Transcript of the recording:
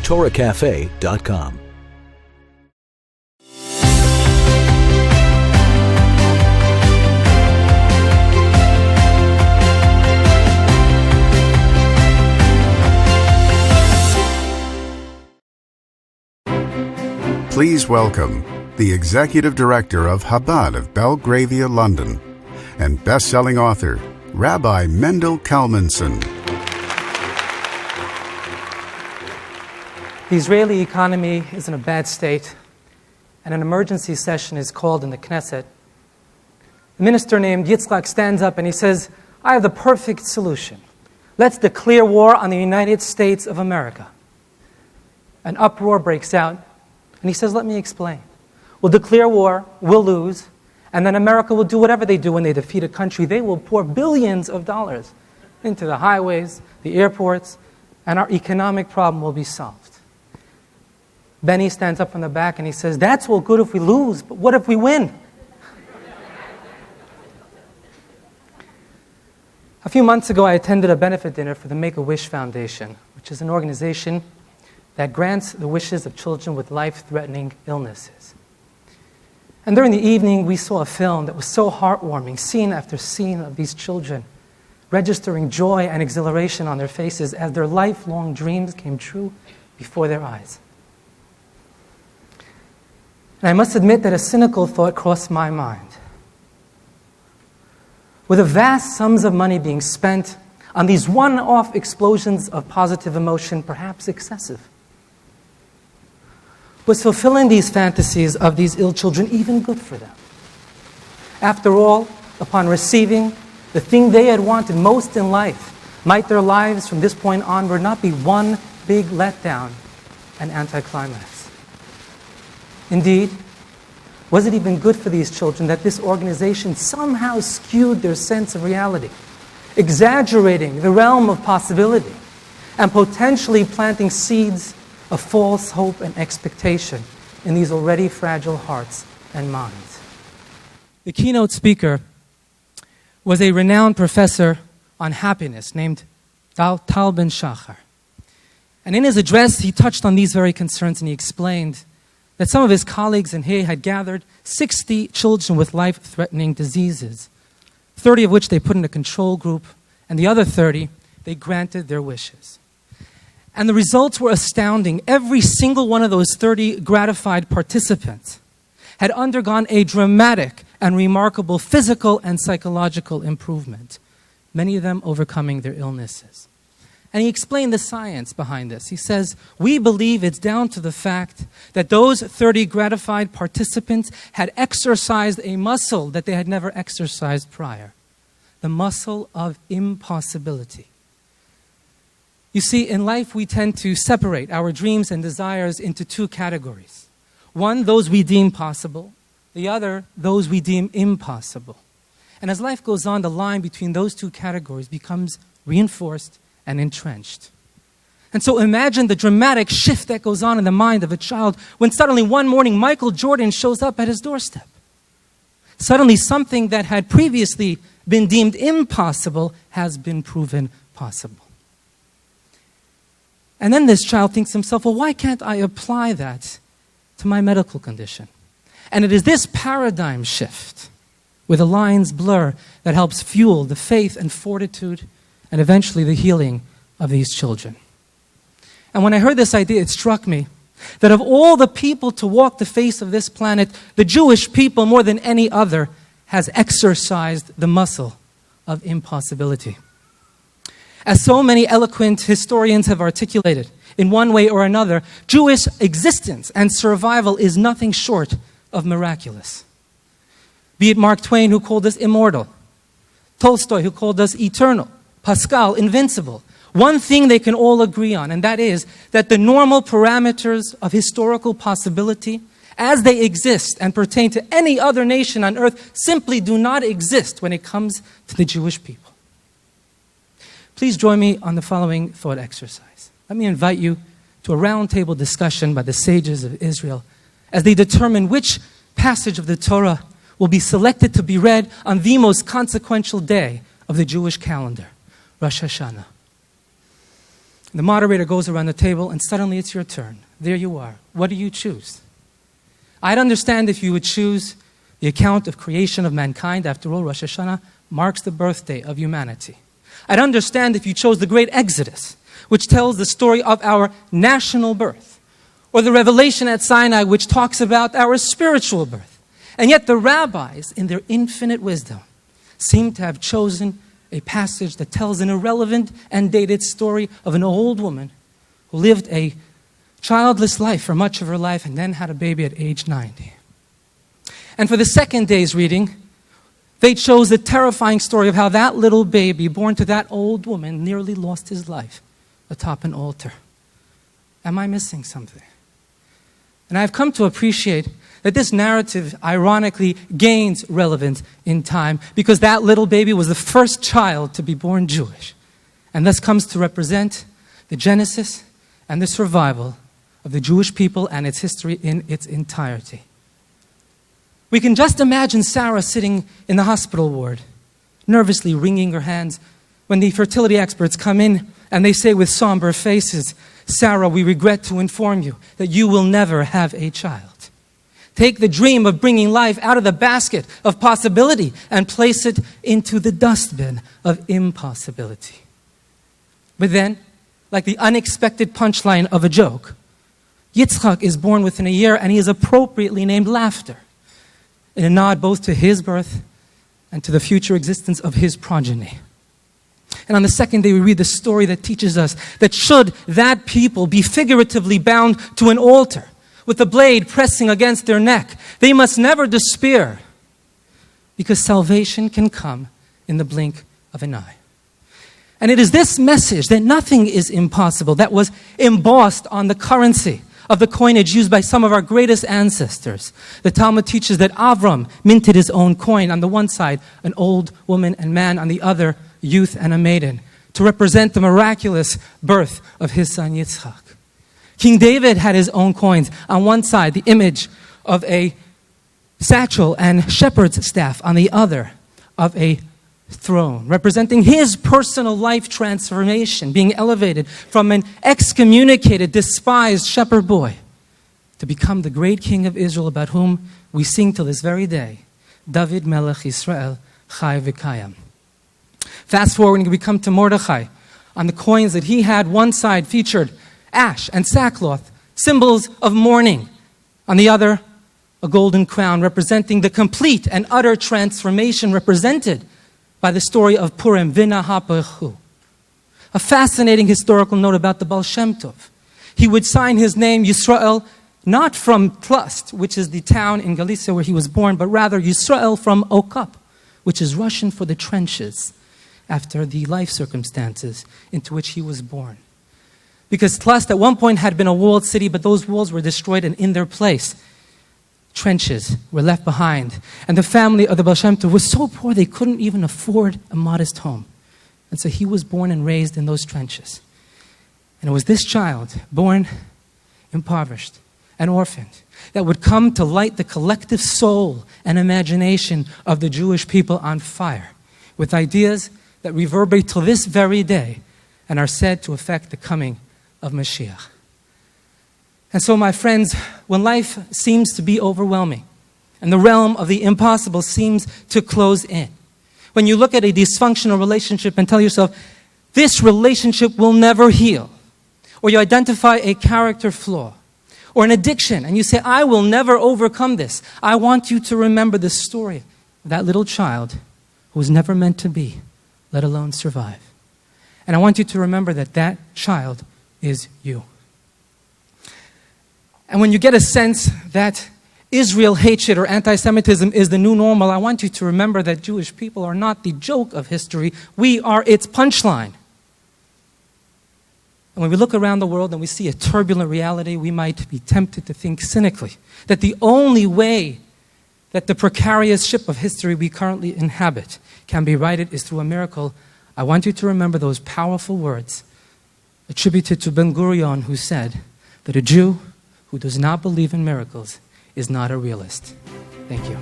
TorahCafe.com. Please welcome the Executive Director of Chabad of Belgravia, London, and best-selling author, Rabbi Mendel Kalmenson. The Israeli economy is in a bad state, and an emergency session is called in the Knesset. The minister named Yitzchak stands up and he says, "I have the perfect solution. Let's declare war on the United States of America." An uproar breaks out, and he says, "Let me explain. We'll declare war, we'll lose, and then America will do whatever they do when they defeat a country. They will pour billions of dollars into the highways, the airports, and our economic problem will be solved." Benny stands up from the back and he says, "That's all good if we lose, but what if we win?" A few months ago, I attended a benefit dinner for the Make-A-Wish Foundation, which is an organization that grants the wishes of children with life-threatening illnesses. And during the evening, we saw a film that was so heartwarming, scene after scene of these children registering joy and exhilaration on their faces as their lifelong dreams came true before their eyes. And I must admit that a cynical thought crossed my mind. With the vast sums of money being spent on these one-off explosions of positive emotion, perhaps excessive, was fulfilling these fantasies of these ill children even good for them? After all, upon receiving the thing they had wanted most in life, might their lives from this point onward not be one big letdown and anticlimax? Indeed, was it even good for these children that this organization somehow skewed their sense of reality, exaggerating the realm of possibility, and potentially planting seeds of false hope and expectation in these already fragile hearts and minds? The keynote speaker was a renowned professor on happiness named Tal Ben Shachar. And in his address, he touched on these very concerns, and he explained that some of his colleagues and he had gathered 60 children with life-threatening diseases, 30 of which they put in a control group, and the other 30, they granted their wishes. And the results were astounding. Every single one of those 30 gratified participants had undergone a dramatic and remarkable physical and psychological improvement, many of them overcoming their illnesses. And he explained the science behind this. He says, "We believe it's down to the fact that those 30 gratified participants had exercised a muscle that they had never exercised prior, the muscle of impossibility." You see, in life we tend to separate our dreams and desires into two categories. One, those we deem possible. The other, those we deem impossible. And as life goes on, the line between those two categories becomes reinforced and entrenched. And so imagine the dramatic shift that goes on in the mind of a child when suddenly one morning Michael Jordan shows up at his doorstep. Suddenly something that had previously been deemed impossible has been proven possible. And then this child thinks to himself, well, why can't I apply that to my medical condition? And it is this paradigm shift, where the lines blur, that helps fuel the faith and fortitude and eventually the healing of these children. And when I heard this idea, it struck me that of all the people to walk the face of this planet, the Jewish people, more than any other, has exercised the muscle of impossibility. As so many eloquent historians have articulated, in one way or another, Jewish existence and survival is nothing short of miraculous. Be it Mark Twain, who called us immortal, Tolstoy, who called us eternal, Pascal, invincible. One thing they can all agree on, and that is that the normal parameters of historical possibility, as they exist and pertain to any other nation on earth, simply do not exist when it comes to the Jewish people. Please join me on the following thought exercise. Let me invite you to a roundtable discussion by the sages of Israel as they determine which passage of the Torah will be selected to be read on the most consequential day of the Jewish calendar, Rosh Hashanah. The moderator goes around the table, and suddenly it's your turn. There you are. What do you choose? I'd understand if you would choose the account of creation of mankind. After all, Rosh Hashanah marks the birthday of humanity. I'd understand if you chose the great Exodus, which tells the story of our national birth, or the revelation at Sinai, which talks about our spiritual birth. And yet the rabbis, in their infinite wisdom, seem to have chosen a passage that tells an irrelevant and dated story of an old woman who lived a childless life for much of her life and then had a baby at age 90. And for the second day's reading, they chose the terrifying story of how that little baby born to that old woman nearly lost his life atop an altar. Am I missing something? And I've come to appreciate that this narrative ironically gains relevance in time because that little baby was the first child to be born Jewish and thus comes to represent the genesis and the survival of the Jewish people and its history in its entirety. We can just imagine Sarah sitting in the hospital ward, nervously wringing her hands when the fertility experts come in and they say with somber faces, "Sarah, we regret to inform you that you will never have a child. Take the dream of bringing life out of the basket of possibility and place it into the dustbin of impossibility." But then, like the unexpected punchline of a joke, Yitzchak is born within a year and he is appropriately named Laughter, in a nod both to his birth and to the future existence of his progeny. And on the second day, we read the story that teaches us that should that people be figuratively bound to an altar, with the blade pressing against their neck, they must never despair, because salvation can come in the blink of an eye. And it is this message that nothing is impossible that was embossed on the currency of the coinage used by some of our greatest ancestors. The Talmud teaches that Avram minted his own coin. On the one side, an old woman and man. On the other, youth and a maiden, to represent the miraculous birth of his son Yitzchak. King David had his own coins. On one side, the image of a satchel and shepherd's staff. On the other, of a throne, representing his personal life transformation, being elevated from an excommunicated, despised shepherd boy to become the great king of Israel, about whom we sing till this very day, David Melech Yisrael Chai V'Kayam. Fast forward and we come to Mordechai. On the coins that he had, one side featured ash and sackcloth, symbols of mourning. On the other, a golden crown representing the complete and utter transformation represented by the story of Purim, Vina HaPechu. A fascinating historical note about the Baal Shem Tov. He would sign his name Yisrael not from Tlust, which is the town in Galicia where he was born, but rather Yisrael from Okap, which is Russian for the trenches, after the life circumstances into which he was born. Because Tlust at one point had been a walled city, but those walls were destroyed, and in their place, trenches were left behind. And the family of the Baal Shem Tov was so poor they couldn't even afford a modest home. And so he was born and raised in those trenches. And it was this child, born impoverished and orphaned, that would come to light the collective soul and imagination of the Jewish people on fire with ideas that reverberate till this very day and are said to affect the coming of Mashiach. And so, my friends, when life seems to be overwhelming and the realm of the impossible seems to close in, when you look at a dysfunctional relationship and tell yourself, this relationship will never heal, or you identify a character flaw, or an addiction, and you say, I will never overcome this, I want you to remember the story of that little child who was never meant to be, let alone survive. And I want you to remember that that child is you. And when you get a sense that Israel hatred or anti-Semitism is the new normal, I want you to remember that Jewish people are not the joke of history. We are its punchline. And when we look around the world and we see a turbulent reality, we might be tempted to think cynically that the only way that the precarious ship of history we currently inhabit can be righted is through a miracle. I want you to remember those powerful words attributed to Ben Gurion, who said that a Jew who does not believe in miracles is not a realist. Thank you.